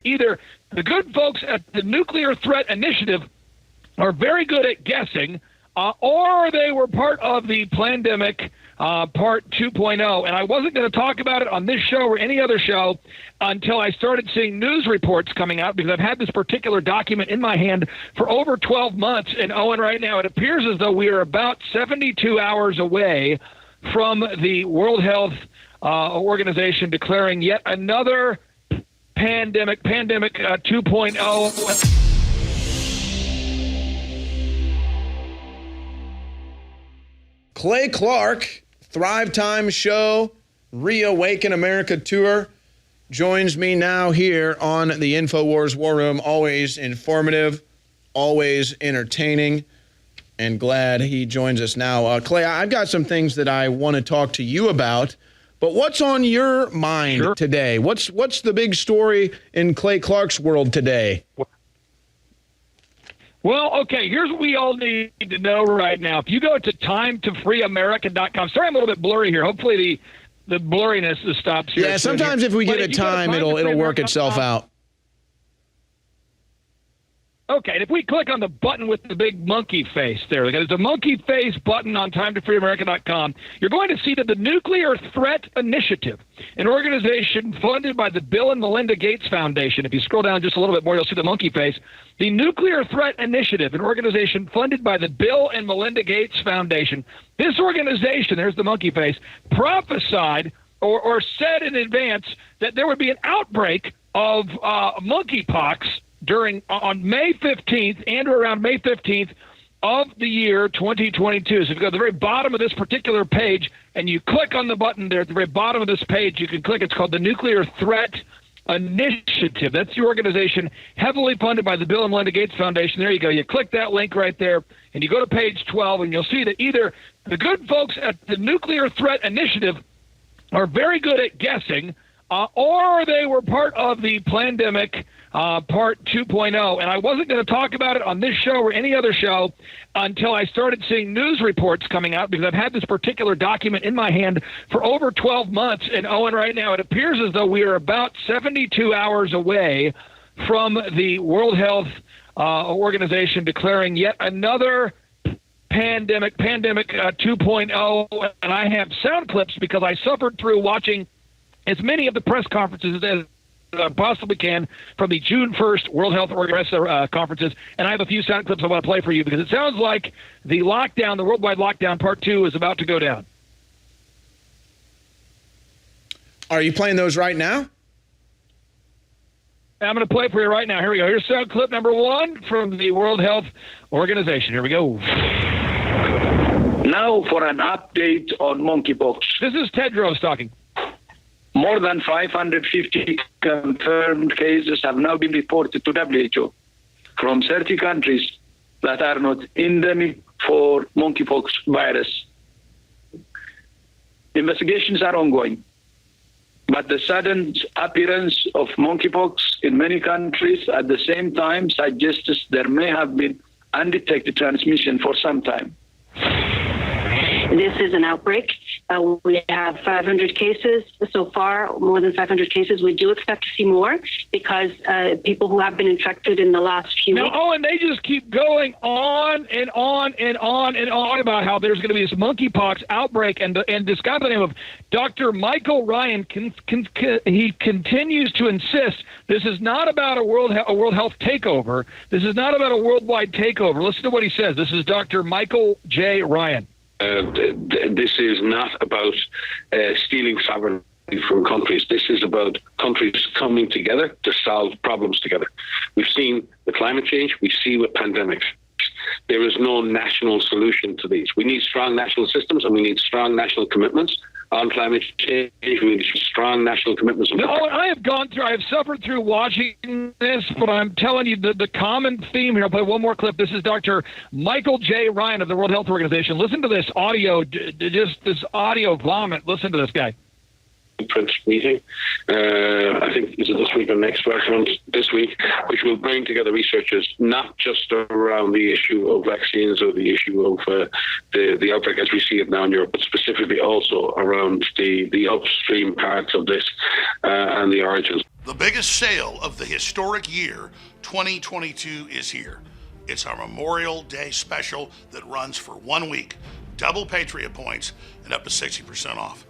either the good folks at the Nuclear Threat Initiative are very good at guessing, or they were part of the Plandemic Part 2.0. And I wasn't going to talk about it on this show or any other show until I started seeing news reports coming out, because I've had this particular document in my hand for over 12 months. And, Owen, right now it appears as though we are about 72 hours away from the World Health Organization declaring yet another pandemic 2.0. Clay Clark, Thrive Time Show, Reawaken America Tour, joins me now here on the InfoWars War Room. Always informative, always entertaining, and glad he joins us now. Clay, I've got some things that I want to talk to you about, but what's on your mind today? What's the big story in Clay Clark's world today? Well, okay, here's what we all need to know right now. If you go to timetofreeamerica.com, sorry I'm a little bit blurry here. Hopefully the blurriness stops here. Yeah, sometimes if we get a time, it'll work itself out. Okay, and if we click on the button with the big monkey face there, there's a monkey face button on timetofreeamerica.com, you're going to see that the Nuclear Threat Initiative, an organization funded by the Bill and Melinda Gates Foundation, if you scroll down just a little bit more, you'll see the monkey face. The Nuclear Threat Initiative, an organization funded by the Bill and Melinda Gates Foundation, this organization, there's the monkey face, prophesied or said in advance that there would be an outbreak of monkeypox on May 15th and around May 15th of the year 2022. So if you go to the very bottom of this particular page and you click on the button there at the very bottom of this page, you can click. It's called the Nuclear Threat Initiative. That's the organization heavily funded by the Bill and Melinda Gates Foundation. There you go. You click that link right there and you go to page 12 and you'll see that either the good folks at the Nuclear Threat Initiative are very good at guessing, or they were part of the Plandemic Part 2.0. And I wasn't going to talk about it on this show or any other show until I started seeing news reports coming out, because I've had this particular document in my hand for over 12 months. And, Owen, right now it appears as though we are about 72 hours away from the World Health Organization declaring yet another pandemic 2.0. And I have sound clips because I suffered through watching as many of the press conferences as I possibly can from the June 1st World Health Organization conferences, and I have a few sound clips I want to play for you because it sounds like the lockdown, the worldwide lockdown Part 2 is about to go down. Are you playing those right now? I'm going to play for you right now. Here we go. Here's sound clip number 1 from the World Health Organization. Here we go. Now for an update on monkeypox. This is Tedros talking. More than 550 confirmed cases have now been reported to WHO from 30 countries that are not endemic for monkeypox virus. Investigations are ongoing, but the sudden appearance of monkeypox in many countries at the same time suggests there may have been undetected transmission for some time. This is an outbreak. We have 500 cases so far, more than 500 cases. We do expect to see more because people who have been infected in the last few weeks. Oh, and they just keep going on and on and on and on about how there's going to be this monkeypox outbreak. And this guy by the name of Dr. Michael Ryan, he continues to insist this is not about a World Health takeover. This is not about a worldwide takeover. Listen to what he says. This is Dr. Michael J. Ryan. This is not about stealing sovereignty from countries. This is about countries coming together to solve problems together. We've seen the climate change. We see with pandemics. There is no national solution to these. We need strong national systems, and we need strong national commitments on climate change. We need strong national commitments. No, I have suffered through watching this, but I'm telling you the common theme here. I'll play one more clip. This is Dr. Michael J. Ryan of the World Health Organization. Listen to this audio, just this audio vomit. Listen to this guy. Blueprint meeting. I think is it this week or next week? This week, which will bring together researchers not just around the issue of vaccines or the issue of the outbreak as we see it now in Europe, but specifically also around the upstream parts of this and the origins. The biggest sale of the historic year 2022 is here. It's our Memorial Day special that runs for 1 week. Double Patriot points and up to 60% off.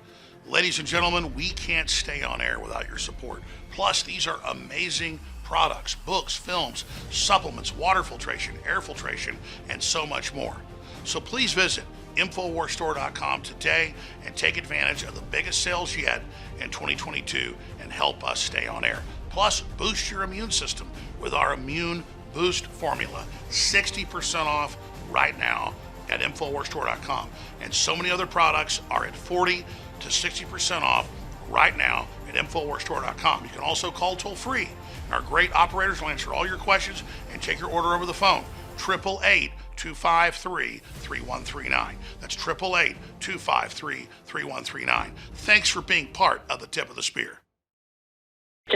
Ladies and gentlemen, we can't stay on air without your support. Plus, these are amazing products, books, films, supplements, water filtration, air filtration, and so much more. So please visit InfoWarsStore.com today and take advantage of the biggest sales yet in 2022 and help us stay on air. Plus, boost your immune system with our Immune Boost formula. 60% off right now at InfoWarsStore.com. And so many other products are at 40 to 60% off right now at InfoWarsStore.com. You can also call toll free. Our great operators will answer all your questions and take your order over the phone. 888-253-3139. That's 888-253-3139. Thanks for being part of the Tip of the Spear.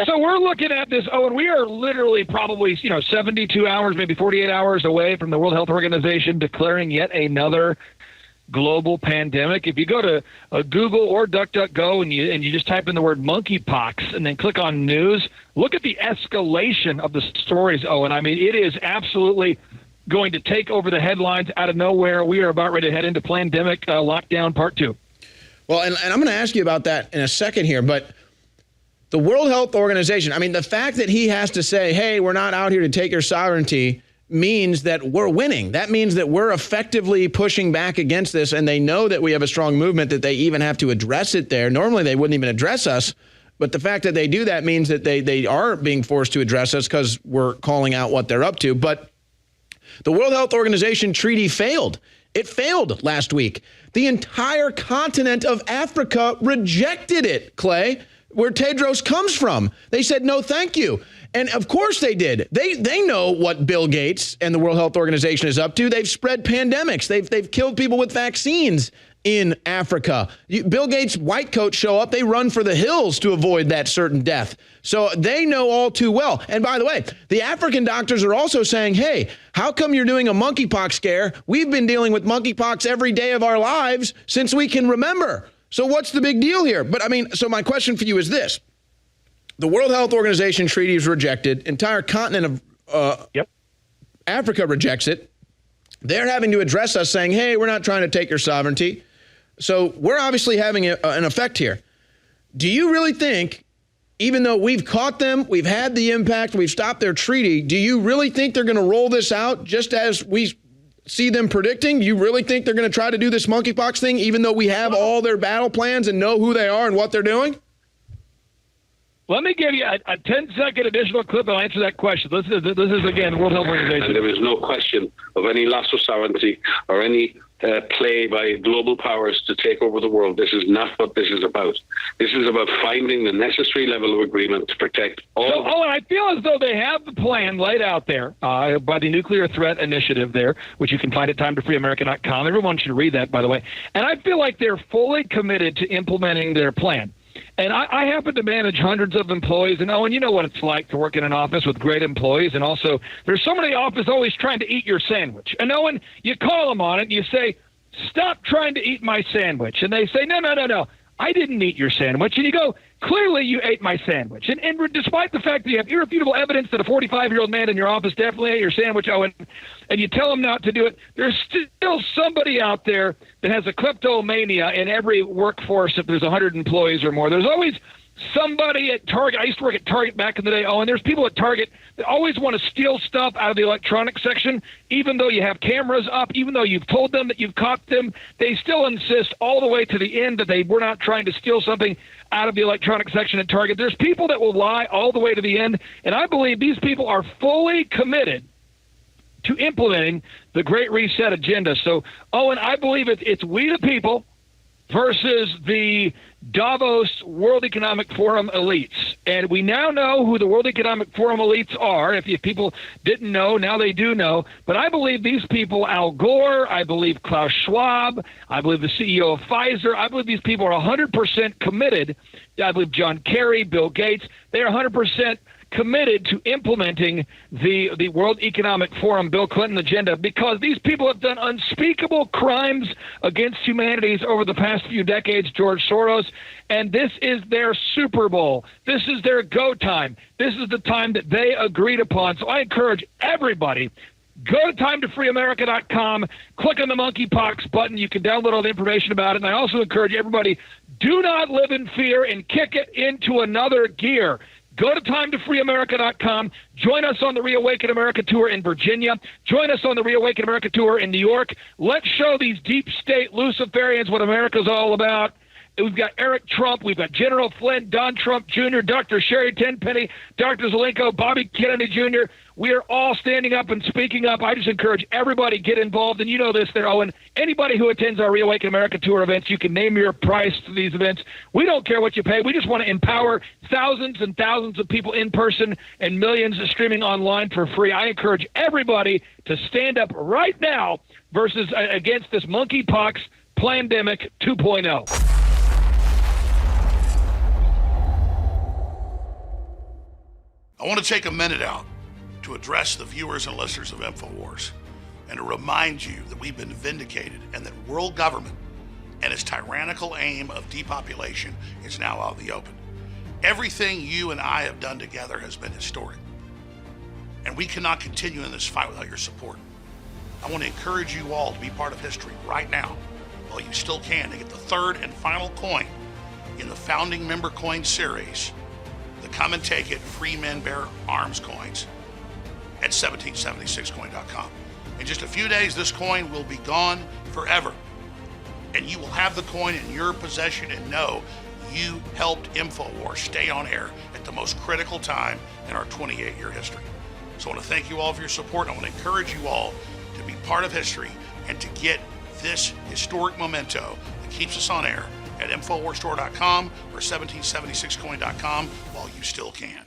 So we're looking at this, and we are literally probably, 72 hours, maybe 48 hours away from the World Health Organization declaring yet another global pandemic. If you go to Google or DuckDuckGo and you just type in the word monkeypox and then click on news, look at the escalation of the stories, Owen. I mean, it is absolutely going to take over the headlines out of nowhere. We are about ready to head into pandemic lockdown part 2. Well, and I'm going to ask you about that in a second here, but the World Health Organization, I mean, the fact that he has to say, hey, we're not out here to take your sovereignty means that we're winning. That means that we're effectively pushing back against this, and they know that we have a strong movement, that they even have to address it there. Normally, they wouldn't even address us, but the fact that they do that means that they are being forced to address us because we're calling out what they're up to. But the World Health Organization treaty failed. It failed last week. The entire continent of Africa rejected it, Clay, where Tedros comes from. They said, no, thank you. And of course they did. They know what Bill Gates and the World Health Organization is up to. They've spread pandemics. They've killed people with vaccines in Africa. Bill Gates' white coats show up. They run for the hills to avoid that certain death. So they know all too well. And by the way, the African doctors are also saying, hey, how come you're doing a monkeypox scare? We've been dealing with monkeypox every day of our lives since we can remember. So what's the big deal here? But I mean, so my question for you is this. The World Health Organization treaty is rejected. Entire continent of Africa rejects it. They're having to address us saying, hey, we're not trying to take your sovereignty. So we're obviously having an effect here. Do you really think, even though we've caught them, we've had the impact, we've stopped their treaty, do you really think they're going to roll this out just as we see them predicting? You really think they're going to try to do this monkeypox thing, even though we have all their battle plans and know who they are and what they're doing? Let me give you a 10-second additional clip and I'll answer that question. This is again, World Health Organization. And there is no question of any loss of sovereignty or any play by global powers to take over the world. This is not what this is about. This is about finding the necessary level of agreement to protect all. So, Owen, I feel as though they have the plan laid out there by the Nuclear Threat Initiative there, which you can find at TimeToFreeAmerica.com. Everyone should read that, by the way. And I feel like they're fully committed to implementing their plan. And I happen to manage hundreds of employees, and Owen, you know what it's like to work in an office with great employees, and also there's somebody in the office always trying to eat your sandwich. And Owen, you call them on it, and you say, stop trying to eat my sandwich. And they say, no, I didn't eat your sandwich. And you go, clearly you ate my sandwich. And despite the fact that you have irrefutable evidence that a 45-year-old man in your office definitely ate your sandwich, Owen, and you tell him not to do it, there's still somebody out there that has a kleptomania in every workforce if there's 100 employees or more. There's always somebody at Target. I used to work at Target back in the day, Owen. There's people at Target that always want to steal stuff out of the electronics section, even though you have cameras up, even though you've told them that you've caught them. They still insist all the way to the end that they were not trying to steal something out of the electronics section at Target. There's people that will lie all the way to the end, and I believe these people are fully committed to implementing the Great Reset agenda. So, Owen, I believe it's we the people versus the Davos World Economic Forum elites. And we now know who the World Economic Forum elites are. If people didn't know, now they do know. But I believe these people, Al Gore, I believe Klaus Schwab, I believe the CEO of Pfizer, I believe these people are 100% committed. I believe John Kerry, Bill Gates, they are 100% committed to implementing the World Economic Forum, Bill Clinton agenda, because these people have done unspeakable crimes against humanity over the past few decades, George Soros, and this is their Super Bowl. This is their go time. This is the time that they agreed upon. So I encourage everybody, go to timetofreeamerica.com, click on the monkeypox button. You can download all the information about it. And I also encourage everybody, do not live in fear and kick it into another gear. Go to timetofreeamerica.com. Join us on the Reawaken America Tour in Virginia. Join us on the Reawaken America Tour in New York. Let's show these deep state Luciferians what America's all about. We've got Eric Trump. We've got General Flynn, Don Trump Jr., Dr. Sherry Tenpenny, Dr. Zelenko, Bobby Kennedy Jr. We are all standing up and speaking up. I just encourage everybody get involved. And you know this there, Owen. Anybody who attends our Reawaken America Tour events, you can name your price to these events. We don't care what you pay. We just want to empower thousands and thousands of people in person and millions streaming online for free. I encourage everybody to stand up right now versus against this monkeypox pandemic 2.0. I want to take a minute out to address the viewers and listeners of InfoWars and to remind you that we've been vindicated and that world government and its tyrannical aim of depopulation is now out in the open. Everything you and I have done together has been historic, and we cannot continue in this fight without your support. I want to encourage you all to be part of history right now, while you still can, to get the third and final coin in the founding member coin series, the Come and Take It Free Men Bear Arms coins, at 1776coin.com. In just a few days, this coin will be gone forever, and you will have the coin in your possession and know you helped InfoWars stay on air at the most critical time in our 28-year history. So I want to thank you all for your support. I want to encourage you all to be part of history and to get this historic memento that keeps us on air at InfoWarsStore.com or 1776coin.com while you still can.